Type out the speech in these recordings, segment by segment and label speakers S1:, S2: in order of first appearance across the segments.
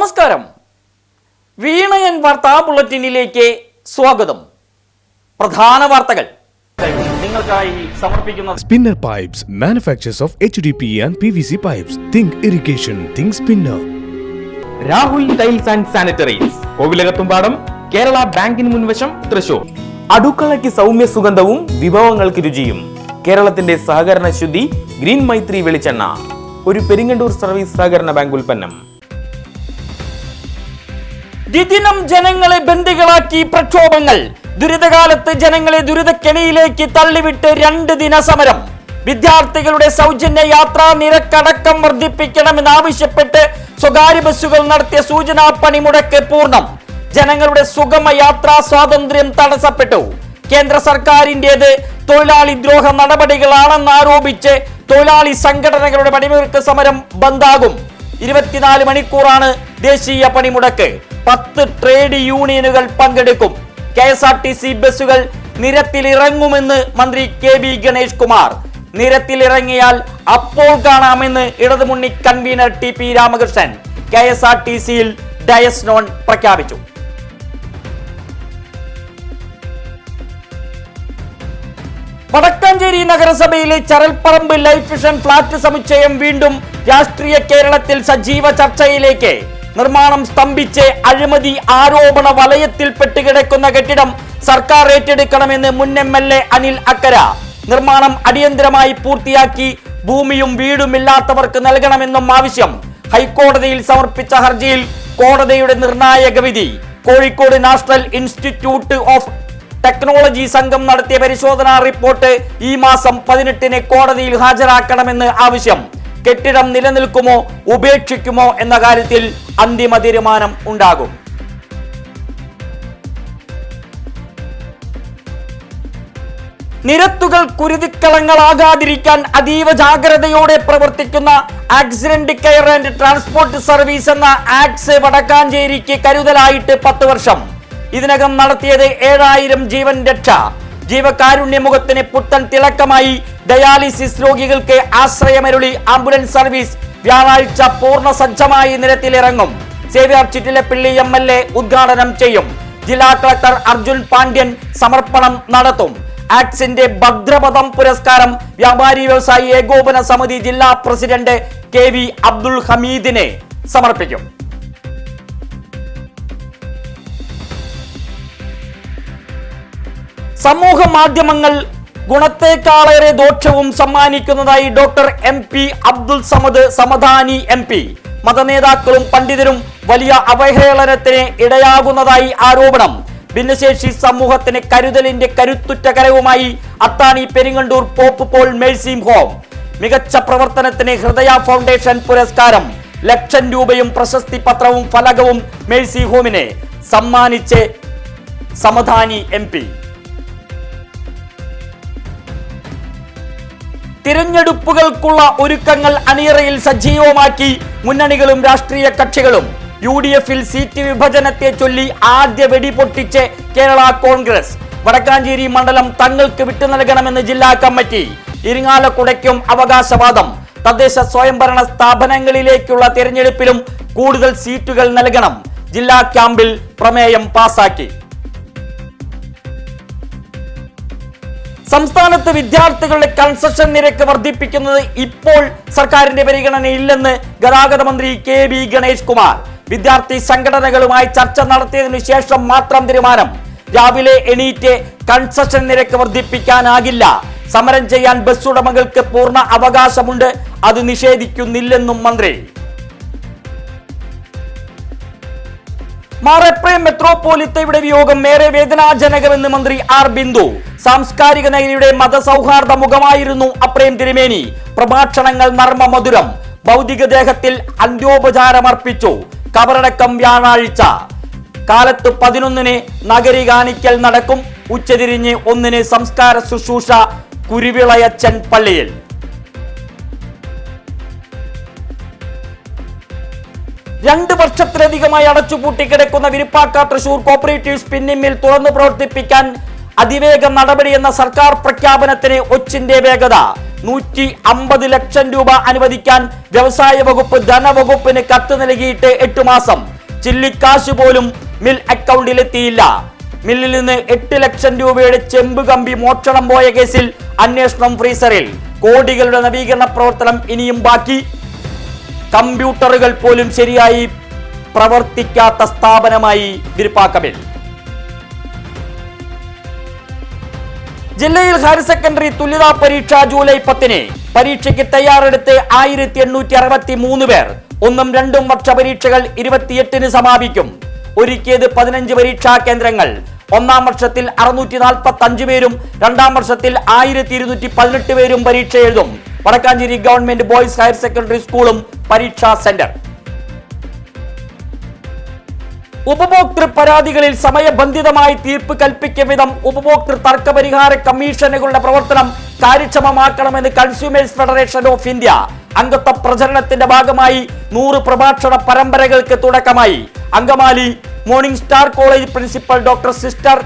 S1: നമസ്കാരം. വീണയൻ വാർത്താ ബുള്ളറ്റിനിലേക്ക് സ്വാഗതം. പ്രധാന വാർത്തകൾ നിങ്ങൾക്കായി സമർപ്പിക്കുന്നത്
S2: Spinner Pipes, manufacturers of HDPE and PVC pipes. Think irrigation, think Spinner.
S3: Rahul tiles and sanitaries, Kovilakathumpadam, Kerala ബാങ്കിന് മുൻവശം, തൃശൂർ. അടുക്കളയ്ക്ക് സൗമ്യ സുഗന്ധവും വിഭവങ്ങൾക്ക് രുചിയും. കേരളത്തിന്റെ സഹകരണ ശുദ്ധി ഗ്രീൻ മൈത്രി വെളിച്ചെണ്ണ, ഒരു പെരിങ്ങണ്ടൂർ സർവീസ് സഹകരണ ബാങ്ക് ഉൽപ്പന്നം.
S1: ദ്വിദിനം ജനങ്ങളെ ബന്ദികളാക്കി പ്രക്ഷോഭങ്ങൾ. ദുരിതകാലത്ത് ജനങ്ങളെ ദുരിതക്കെണിയിലേക്ക് തള്ളിവിട്ട് 2 ദിന സമരം. വിദ്യാർത്ഥികളുടെ സൗജന്യ യാത്രാ നിരക്കടക്കം വർദ്ധിപ്പിക്കണമെന്നാവശ്യപ്പെട്ട് സ്വകാര്യ ബസ്സുകൾ നടത്തിയ സൂചനാ പണിമുടക്ക് പൂർണ്ണം. ജനങ്ങളുടെ സുഗമ യാത്രാ സ്വാതന്ത്ര്യം തടസ്സപ്പെട്ടു. കേന്ദ്ര സർക്കാരിൻ്റേത് തൊഴിലാളി ദ്രോഹ നടപടികളാണെന്നാരോപിച്ച് തൊഴിലാളി സംഘടനകളുടെ പണിമുടക്ക് സമരം ബന്ദാകും. 24 മണിക്കൂറാണ് ദേശീയ പണിമുടക്ക്. 10 ട്രേഡ് യൂണിയനുകൾ പങ്കെടുക്കും. KSRTC ബസ്സുകൾ നിരത്തിലിറങ്ങുമെന്ന് മന്ത്രി KB ഗണേഷ് കുമാർ. നിരത്തിലിറങ്ങിയാൽ അപ്പോൾ കാണാമെന്ന് ഇടതുമുന്നണി കൺവീനർ TP രാമകൃഷ്ണൻ. KSRTCയിൽ ഡയസ് നോൺ പ്രഖ്യാപിച്ചു. വടക്കാഞ്ചേരി നഗരസഭയിലെ ചരൽപ്പറമ്പ് ലൈഫ് മിഷൻ ഫ്ളാറ്റ് സമുച്ചയം വീണ്ടും രാഷ്ട്രീയ കേരളത്തിൽ സജീവ ചർച്ചയിലേക്ക്. നിർമ്മാണം സ്തംഭിച്ച് അഴിമതി ആരോപണ വലയത്തിൽ പെട്ടുകിടക്കുന്ന കെട്ടിടം സർക്കാർ ഏറ്റെടുക്കണമെന്ന് മുൻ MLA അനിൽ അക്കര. നിർമ്മാണം അടിയന്തരമായി പൂർത്തിയാക്കി ഭൂമിയും വീടുമില്ലാത്തവർക്ക് നൽകണമെന്നും ആവശ്യം. ഹൈക്കോടതിയിൽ സമർപ്പിച്ച ഹർജിയിൽ കോടതിയുടെ നിർണായക വിധി. Kozhikode national institute of technology സംഘം നടത്തിയ പരിശോധനാ റിപ്പോർട്ട് ഈ മാസം 18-ന് കോടതിയിൽ ഹാജരാക്കണമെന്ന് ആവശ്യം. കെട്ടിടം നിലനിൽക്കുമോ ഉപേക്ഷിക്കുമോ എന്ന കാര്യത്തിൽ അന്തിമ തീരുമാനം ഉണ്ടാകും. നിരത്തുകൾ കുരുതിക്കളങ്ങളാകാതിരിക്കാൻ അതീവ ജാഗ്രതയോടെ പ്രവർത്തിക്കുന്ന accident care and transport service എന്ന ആക്സ് വടക്കാഞ്ചേരിക്ക് കരുതലായിട്ട് 10 വർഷം. ഇതിനകം നടത്തിയത് 7000 ജീവൻ രക്ഷ. ജീവകാരുണ്യമുഖത്തിന് പുത്തൻ തിളക്കമായി ഡയാലിസിസ് രോഗികൾക്ക് ആശ്രയമരുളി ആംബുലൻസ് സർവീസ് വ്യാഴാഴ്ച പൂർണ്ണ സജ്ജമായി നിരത്തിലിറങ്ങും. സേവ്യർ ചിറ്റിലപ്പിള്ളി MLA ഉദ്ഘാടനം ചെയ്യും. ജില്ലാ കളക്ടർ അർജുൻ പാണ്ഡ്യൻ സമർപ്പണം നടത്തും. ആക്സിന്റെ ഭദ്രപദം പുരസ്കാരം വ്യാപാരി വ്യവസായി ഏകോപന സമിതി ജില്ലാ പ്രസിഡന്റ് KV അബ്ദുൽ ഹമീദിനെ സമർപ്പിക്കും. സമൂഹ മാധ്യമങ്ങൾ ഗുണത്തെക്കാളേറെ ദോഷവും സമ്മാനിക്കുന്നതായി doctor MP Abdul Samad Samadani MP. മതനേതാക്കളും പണ്ഡിതരും വലിയ അവഹേളനത്തിന് ഇടയാകുന്നതായി ആരോപണം. ഭിന്നശേഷി സമൂഹത്തിന് കരുതലിന്റെ കരുത്തുറ്റ കരവുമായി Athani Peringandoor pope Paul mercy home. മികച്ച പ്രവർത്തനത്തിന് ഹൃദയ ഫൗണ്ടേഷൻ പുരസ്കാരം. 1,00,000 രൂപയും പ്രശസ്തി പത്രവും ഫലകവും മേഴ്സി ഹോമിനെ സമ്മാനിച്ച് സമദാനി MP. തിരഞ്ഞെടുപ്പുകൾക്കുള്ള ഒരുക്കങ്ങൾ അണിയറയിൽ സജീവമാക്കി മുന്നണികളും രാഷ്ട്രീയ കക്ഷികളും. UDF-ൽ സീറ്റ് വിഭജനത്തെ ചൊല്ലി ആദ്യ വെടി പൊട്ടിച്ച് കേരള കോൺഗ്രസ്. വടക്കാഞ്ചേരി മണ്ഡലം തങ്ങൾക്ക് വിട്ടു നൽകണമെന്ന് ജില്ലാ കമ്മിറ്റി. ഇരിങ്ങാലക്കുടയ്ക്കും അവകാശവാദം. തദ്ദേശ സ്വയംഭരണ സ്ഥാപനങ്ങളിലേക്കുള്ള തിരഞ്ഞെടുപ്പിലും കൂടുതൽ സീറ്റുകൾ നൽകണം. ജില്ലാ ക്യാമ്പിൽ പ്രമേയം പാസാക്കി. സംസ്ഥാനത്ത് വിദ്യാർത്ഥികളുടെ കൺസെഷൻ നിരക്ക് വർദ്ധിപ്പിക്കുന്നത് ഇപ്പോൾ സർക്കാരിന്റെ പരിഗണനയില്ലെന്ന് ഗതാഗത മന്ത്രി KB ഗണേഷ് കുമാർ. വിദ്യാർത്ഥി സംഘടനകളുമായി ചർച്ച നടത്തിയതിനു ശേഷം മാത്രം തീരുമാനം. രാവിലെ എണീറ്റ് കൺസെഷൻ നിരക്ക് വർദ്ധിപ്പിക്കാനാകില്ല. സമരം ചെയ്യാൻ ബസ് ഉടമകൾക്ക് പൂർണ്ണ അവകാശമുണ്ട്. അത് നിഷേധിക്കുന്നില്ലെന്നും മന്ത്രി. മാർ എപ്രേം മെത്രോപോലിത്തയുടെ വിയോഗം ഏറെ വേദനാജനകമെന്ന് മന്ത്രി R ബിന്ദു. സാംസ്കാരിക നഗരിയുടെ മതസൗഹാർദ്ദ മുഖമായിരുന്നു അപ്രേം തിരുമേനി. പ്രഭാഷണങ്ങൾ നർമ്മമധുരം. ഭൗതികദേഹത്തിൽ അന്ത്യോപചാരമർപ്പിച്ചു. കബറടക്കം വ്യാഴാഴ്ച കാലത്ത് 11-ന് നഗരി കാണിക്കൽ നടക്കും. ഉച്ചതിരിഞ്ഞ് 1-ന് സംസ്കാര ശുശ്രൂഷ കുരുവിളയച്ചൻ പള്ളിയിൽ. രണ്ട് വർഷത്തിലധികമായി അടച്ചുപൂട്ടിക്കിടക്കുന്ന Viruppakka Thrissur cooperative spinning mill തുറന്നു പ്രവർത്തിപ്പിക്കാൻ അതിവേഗ നടപടി എന്ന സർക്കാർ പ്രഖ്യാപനത്തിന് ഒച്ചിന്റെ വേഗത. 150 ലക്ഷം രൂപ അനുവദിക്കാൻ വ്യവസായ വകുപ്പ് ധനവകുപ്പിന് കത്ത് നൽകിയിട്ട് 8 മാസം. ചില്ലിക്കാശ് പോലും മിൽ അക്കൗണ്ടിലെത്തിയില്ല. മില്ലിൽ നിന്ന് 8 ലക്ഷം രൂപയുടെ ചെമ്പ് കമ്പി മോഷണം പോയ കേസിൽ അന്വേഷണം ഫ്രീസറിൽ. കോടികളുടെ നവീകരണ പ്രവർത്തനം ഇനിയും ബാക്കി. കമ്പ്യൂട്ടറുകൾ പോലും ശരിയായി പ്രവർത്തിക്കാത്ത സ്ഥാപനമായി വിരുപ്പാക്കമിൽ. ജില്ലയിൽ ഹയർ സെക്കൻഡറി തുല്യതാ പരീക്ഷ ജൂലൈ 10-ന്. പരീക്ഷയ്ക്ക് തയ്യാറെടുത്ത് 1863 പേർ. 1ഉം 2ഉം വർഷ പരീക്ഷകൾ 28-ന് സമാപിക്കും. ഒരുക്കിയത് 15 പരീക്ഷാ കേന്ദ്രങ്ങൾ. 1ാം വർഷത്തിൽ 645 പേരും 2ാം വർഷത്തിൽ 1218 പേരും പരീക്ഷ എഴുതും. Vadakkanchery government boys higher secondary സ്കൂളും പരീക്ഷാ സെന്റർ. ഉപഭോക്തൃ പരാതികളിൽ സമയബന്ധിതമായി തീർപ്പ് കൽപ്പിക്കും വിധം ഉപഭോക്തൃ തർക്ക പരിഹാര കമ്മീഷനുകളുടെ പ്രവർത്തനം കാര്യക്ഷമമാക്കണമെന്ന് കൺസ്യൂമേഴ്സ് ഫെഡറേഷൻ ഓഫ് ഇന്ത്യ. അംഗത്വ പ്രചരണത്തിന്റെ ഭാഗമായി 100 പ്രഭാഷണ പരമ്പരകൾക്ക് തുടക്കമായി. Angamaly morning star college principal doctor sister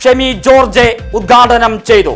S1: Shemi George ഉദ്ഘാടനം ചെയ്തു.